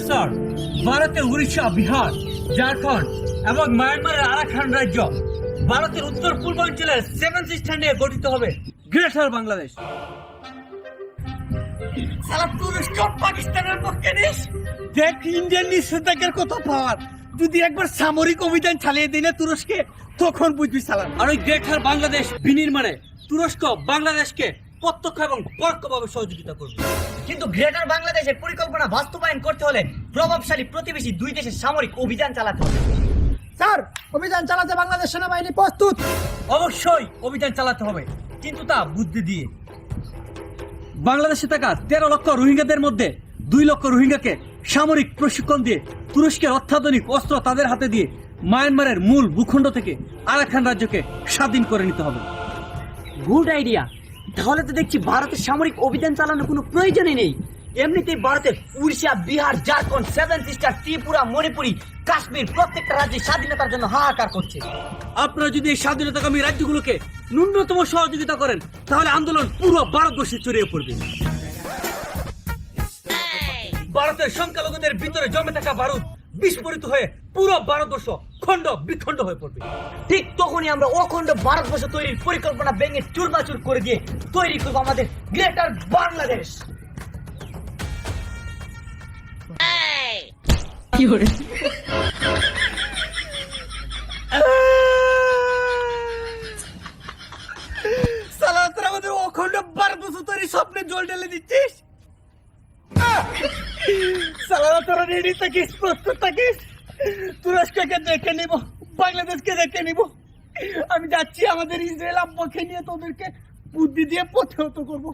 Sir, ভারতের উড়িষ্যা, বিহার, ঝাড়খণ্ড এবং মায়ানমারের আরাকান রাজ্য ভারতের উত্তর পূর্বাঞ্চলের 7 সিস্টার নিয়ে গঠিত হবে গ্রেটার বাংলাদেশ। সারা তুরস্ক পাকিস্তানের পক্ষে নিস। দেখ ইন্ডিয়ান নিষেধাজ্ঞার কত পাওয়ার। যদি একবার সামরিক অভিযান চালিয়ে দিই না তুরস্কে, তখন বুঝবি সালাম। আর ওই গ্রেটার বাংলাদেশ বিনির্মাণে তুরস্ক বাংলাদেশকে প্রত্যক্ষ এবং পরোক্ষভাবে সহযোগিতা করবে। কিন্তু গ্রেটার বাংলাদেশের পরিকল্পনা বাস্তবায়ন করতে হলে প্রভাবশালী প্রতিবেশী দুই দেশের সামরিক অভিযান চালাতে হবে। স্যার, অভিযান চালাতে বাংলাদেশ সেনাবাহিনী প্রস্তুত। অবশ্যই অভিযান চালাতে হবে, কিন্তু তা বুদ্ধি দিয়ে। বাংলাদেশে থাকা 13 লক্ষ রোহিঙ্গাদের মধ্যে 2 লক্ষ রোহিঙ্গাকে সামরিক প্রশিক্ষণ দিয়ে তুরস্কের অত্যাধুনিক অস্ত্র তাদের হাতে দিয়ে মায়ানমারের মূল ভূখণ্ড থেকে আরাকান রাজ্যকে স্বাধীন করে নিতে হবে। Good idea. তাহলে তো দেখছি ভারতের সামরিক অভিযান চালানোর কোনো প্রয়োজনই নেই। এমনিতেই ভারতের উড়িষ্যা, বিহার, ঝাড়খণ্ড, 7 সিস্টার, ত্রিপুরা, মণিপুরি, কাশ্মীর প্রত্যেকটা রাজ্যে স্বাধীনতার জন্য হাহাকার করছে। আপনারা যদি এই স্বাধীনতাকামী রাজ্যগুলোকে ন্যূনতম সহযোগিতা করেন, তাহলে আন্দোলন পুরো ভারতবর্ষে ছড়িয়ে পড়বে। ভারতের সংখ্যালঘুদের ভিতরে জমে থাকা বারুদ বিস্ফোরিত হয়ে পুরো ভারতবর্ষ খণ্ড বিখণ্ড হয়ে পড়বে। ঠিক তখনই আমরা অখণ্ড ভারতবর্ষ তৈরির পরিকল্পনা ভেঙে চুরমাচুর করে দিয়ে তৈরি করবো আমাদের গ্রেটার বাংলাদেশ। সালা, তোরা আমাদের অখণ্ড ভারতবর্ষ তৈরি স্বপ্নে জল ঢেলে দিচ্ছিস। সালা, তোরা রেডি থাকিস, প্রস্তুত থাকিস। তুরস্ককে দেখে নিব, বাংলাদেশকে দেখে নিব। আমি যাচ্ছি আমাদের ইসরায়েল আব্বাকে নিয়ে তোদেরকে বুদ্ধি দিয়ে প্রতিহত করবো।